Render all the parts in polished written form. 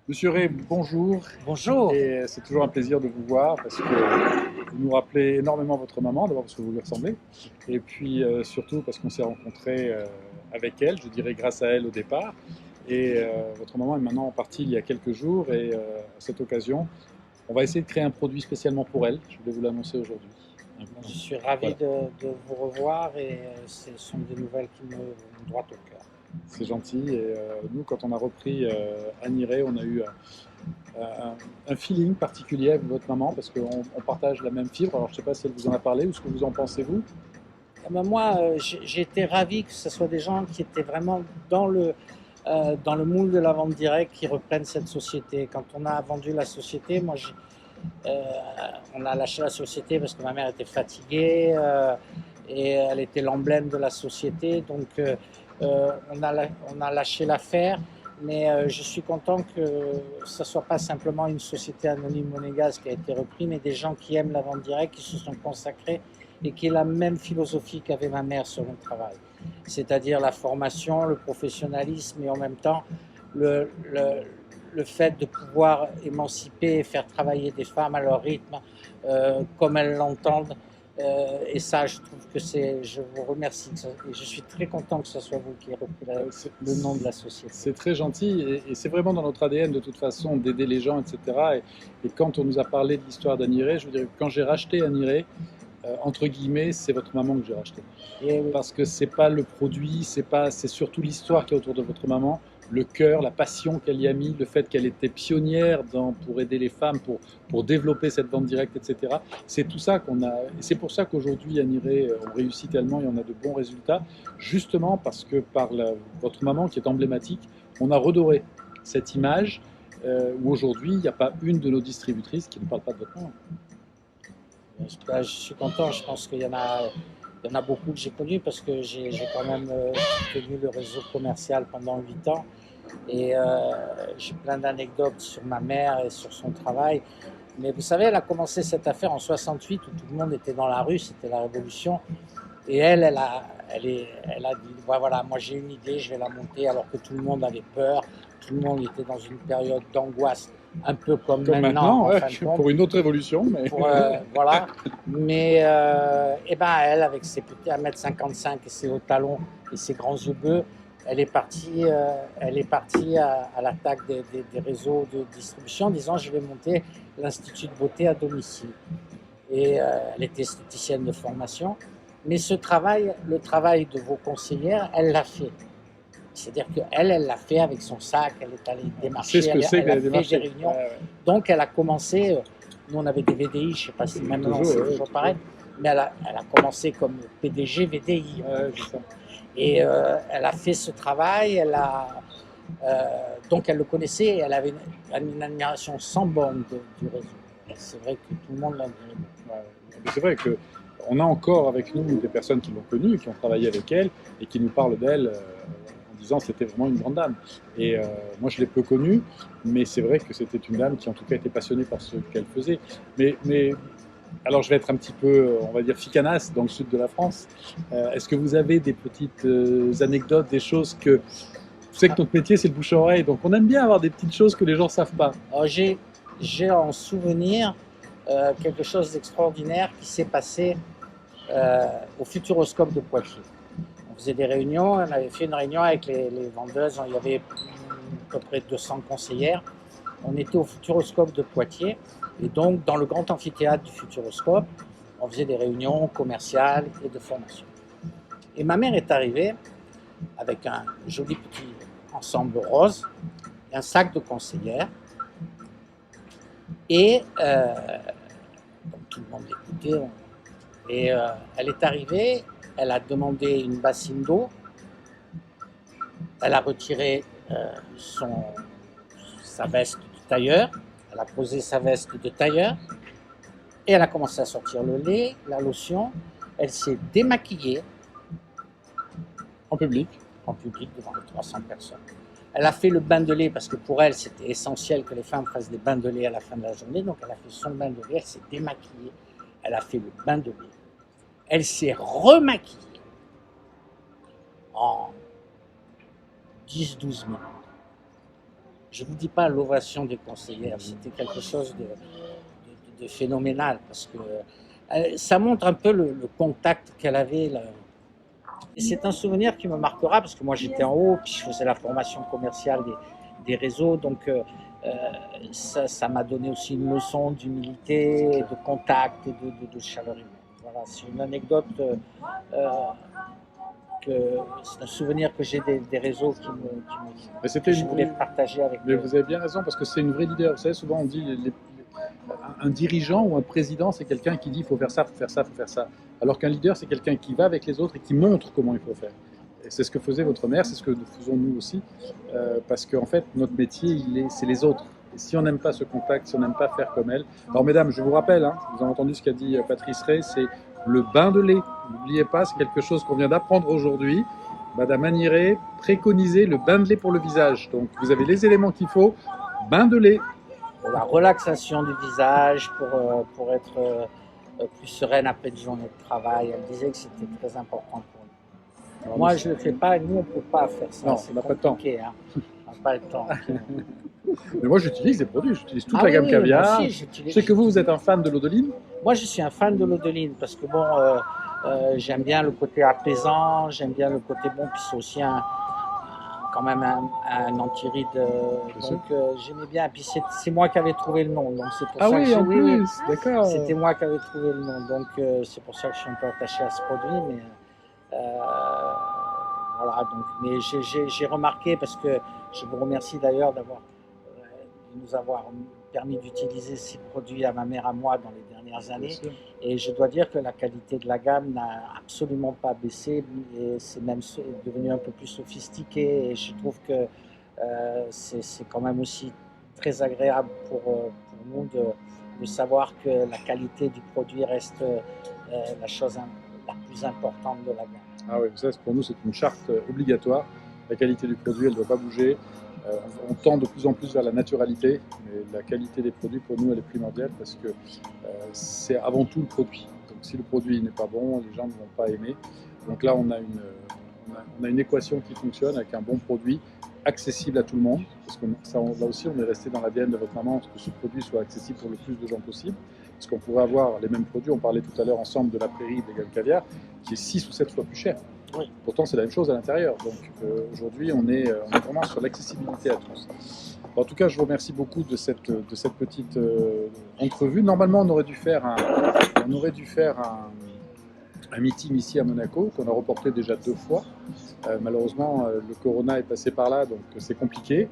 Monsieur Ray, bonjour. Bonjour. Et c'est toujours un plaisir de vous voir parce que vous nous rappelez énormément votre maman, d'abord parce que vous lui ressemblez, et puis surtout parce qu'on s'est rencontrés avec elle, je dirais grâce à elle au départ. Et votre maman est maintenant partie il y a quelques jours, et à cette occasion, on va essayer de créer un produit spécialement pour elle. Je voulais vous l'annoncer aujourd'hui. Je suis ravi Voilà, de vous revoir et ce sont des nouvelles qui me vont droit au cœur. c'est gentil. Et nous, quand on a repris Annie Ray, on a eu un feeling particulier avec votre maman parce qu'on partage la même fibre. Alors je ne sais pas si elle vous en a parlé ou ce que vous en pensez vous. Eh ben moi, j'ai été ravi que ce soit des gens qui étaient vraiment dans le moule de la vente directe qui reprennent cette société. Quand on a vendu la société, euh, on a lâché la société parce que ma mère était fatiguée et elle était l'emblème de la société. Donc on a lâché l'affaire. Mais je suis content que ce ne soit pas simplement une société anonyme monégasque qui a été reprise, mais des gens qui aiment la vente directe, qui se sont consacrés et qui ont la même philosophie qu'avait ma mère sur le travail. C'est-à-dire la formation, le professionnalisme et en même temps le, le, le fait de pouvoir émanciper et faire travailler des femmes à leur rythme, comme elles l'entendent. Et ça, je trouve que je vous remercie. Et je suis très content que ce soit vous qui ayez repris le nom de la société. C'est très gentil et c'est vraiment dans notre ADN de toute façon d'aider les gens, etc. Et quand on nous a parlé de l'histoire d'Annie Ray, je veux dire, quand j'ai racheté Annie Ray, entre guillemets, c'est votre maman que j'ai racheté. Et oui, Parce que c'est pas le produit, c'est surtout l'histoire qui est autour de votre maman, le cœur, la passion qu'elle y a mis, le fait qu'elle était pionnière pour aider les femmes, pour développer cette vente directe, etc. C'est tout ça qu'on a. Et c'est pour ça qu'aujourd'hui, Annie Ray, on réussit tellement et on a de bons résultats, justement parce que votre maman qui est emblématique, on a redoré cette image où aujourd'hui, il n'y a pas une de nos distributrices qui ne parle pas de votre maman. je suis content. Je pense il y en a beaucoup que j'ai connus parce que j'ai quand même tenu le réseau commercial pendant 8 ans. Et j'ai plein d'anecdotes sur ma mère et sur son travail. Mais vous savez, elle a commencé cette affaire en 68 où tout le monde était dans la rue, c'était la révolution. Et elle a dit, voilà, moi j'ai une idée, je vais la monter alors que tout le monde avait peur, tout le monde était dans une période d'angoisse, un peu comme Comme maintenant maintenant, en ouais, fin de compte. pour une autre évolution, mais Voilà. Mais et ben elle, avec ses petits 1,55 m et ses hauts talons et ses grands yeux bleus, elle est partie à l'attaque des réseaux de distribution en disant je vais monter l'Institut de beauté à domicile. Et elle était esthéticienne de formation. Mais le travail de vos conseillères, elle l'a fait. C'est-à-dire qu'elle l'a fait avec son sac, elle est allée c'est démarcher, ce que c'est que elle a la fait démarche. des Ouais, réunions. ouais. Donc elle a commencé, nous on avait des VDI, je ne sais pas si maintenant Toujours, c'est ouais, toujours toujours. pareil, mais elle a commencé comme PDG VDI. Ouais, c'est ça. Et elle a fait ce travail, donc elle le connaissait et elle avait une admiration sans borne du réseau. C'est vrai que tout le monde l'admirait beaucoup. Ouais. Mais c'est vrai que on a encore avec nous des personnes qui l'ont connue, qui ont travaillé avec elle et qui nous parlent d'elle en disant c'était vraiment une grande dame. Et moi je l'ai peu connue, mais c'est vrai que c'était une dame qui en tout cas était passionnée par ce qu'elle faisait. Mais alors je vais être un petit peu, on va dire, ficanasse dans le sud de la France. Est-ce que vous avez des petites anecdotes, des choses que... Vous savez que notre métier c'est le bouche-oreille, donc on aime bien avoir des petites choses que les gens ne savent pas. Alors j'ai en souvenir quelque chose d'extraordinaire qui s'est passé au Futuroscope de Poitiers. On faisait des réunions, on avait fait une réunion avec les vendeuses, il y avait à peu près 200 conseillères. On était au Futuroscope de Poitiers et donc dans le grand amphithéâtre du Futuroscope, on faisait des réunions commerciales et de formation. Et ma mère est arrivée avec un joli petit ensemble rose, un sac de conseillère et donc tout le monde l'écoutait. Et elle est arrivée, elle a demandé une bassine d'eau, elle a retiré sa veste de tailleur, elle a posé sa veste de tailleur et elle a commencé à sortir le lait, la lotion. Elle s'est démaquillée En public. en public devant les 300 personnes. Elle a fait le bain de lait parce que pour elle, c'était essentiel que les femmes fassent des bains de lait à la fin de la journée. Donc elle a fait son bain de lait, elle s'est démaquillée, elle a fait le bain de lait. Elle s'est remaquillée en 10-12 minutes. je ne vous dis pas l'ovation des conseillères, c'était quelque chose de phénoménal, parce que ça montre un peu le contact qu'elle avait. Là. Et c'est un souvenir qui me marquera, parce que moi j'étais en haut, puis je faisais la formation commerciale des réseaux, donc ça m'a donné aussi une leçon d'humilité, de contact et de chaleur humaine. Voilà, c'est une anecdote, c'est un souvenir que j'ai des réseaux que je voulais partager avec Mais vous avez bien raison, parce que c'est une vraie leader. Vous savez, souvent on dit un dirigeant ou un président, c'est quelqu'un qui dit il faut faire ça, il faut faire ça, il faut faire ça. Alors qu'un leader, c'est quelqu'un qui va avec les autres et qui montre comment il faut faire. Et c'est ce que faisait votre mère, c'est ce que faisons nous aussi, parce qu'en fait, notre métier, c'est les autres. Et si on n'aime pas ce contact, si on n'aime pas faire comme elle... Alors mesdames, je vous rappelle, hein, vous avez entendu ce qu'a dit Patrice Ray, c'est le bain de lait. N'oubliez pas, c'est quelque chose qu'on vient d'apprendre aujourd'hui. Madame Agniret préconisait le bain de lait pour le visage. Donc vous avez les éléments qu'il faut, bain de lait. Pour la relaxation du visage, pour être plus sereine après une journée de travail. Elle disait que c'était très important pour nous. Alors moi, je ne le fais pas et nous, on ne peut pas faire ça. Non, c'est on n'a pas de temps. Hein. On n'a pas le temps. Mais moi, j'utilise des produits, j'utilise toute la gamme caviar. Aussi, je sais que vous êtes un fan de l'eau de Lyne. Moi, je suis un fan de l'eau de Lyne parce que bon, j'aime bien le côté apaisant, j'aime bien le côté bon, puis c'est aussi quand même un antiride, donc j'aimais bien. Et puis c'est moi qui avais trouvé le nom, donc c'est pour ça que en plus, d'accord. C'était moi qui avais trouvé le nom, donc c'est pour ça que je suis un peu attaché à ce produit. Mais voilà, donc, mais j'ai remarqué, parce que je vous remercie d'ailleurs de nous avoir permis d'utiliser ces produits à ma mère, à moi, dans les dernières années. Et je dois dire que la qualité de la gamme n'a absolument pas baissé, et c'est même devenu un peu plus sophistiqué. Et je trouve que c'est quand même aussi très agréable pour nous de savoir que la qualité du produit reste la chose la plus importante de la gamme. Ah oui, ça pour nous c'est une charte obligatoire. La qualité du produit, elle ne doit pas bouger. On tend de plus en plus vers la naturalité, mais la qualité des produits pour nous elle est primordiale, parce que c'est avant tout le produit. Donc si le produit n'est pas bon, les gens ne vont pas aimer. Donc là on a une équation qui fonctionne avec un bon produit accessible à tout le monde, parce que là aussi on est resté dans l'ADN de votre maman, que ce produit soit accessible pour le plus de gens possible. Parce qu'on pourrait avoir les mêmes produits, on parlait tout à l'heure ensemble de la prairie de l'égal caviar, qui est 6 ou 7 fois plus cher. Oui. Pourtant, c'est la même chose à l'intérieur. Donc aujourd'hui, on est vraiment sur l'accessibilité à tous. En tout cas, je vous remercie beaucoup de cette petite entrevue. Normalement, on aurait dû faire un meeting ici à Monaco, qu'on a reporté déjà 2 fois. Malheureusement, le corona est passé par là, donc c'est compliqué.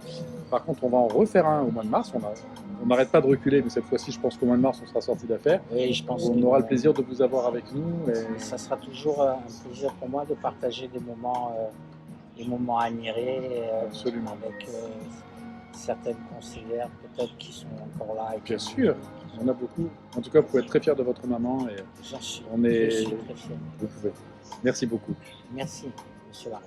Par contre, on va en refaire un au mois de mars. On n'arrête pas de reculer, mais cette fois-ci, je pense qu'au mois de mars, on sera sorti d'affaires. Oui, je pense on aura le plaisir de vous avoir avec nous. Et... Ça sera toujours un plaisir pour moi de partager des moments admirés avec certaines conseillères peut-être qui sont encore là. Bien sûr, on a beaucoup. En tout cas, vous pouvez être très fiers de votre maman. Et je suis on est... très fier. Vous pouvez. Merci beaucoup. Merci, monsieur Larraud.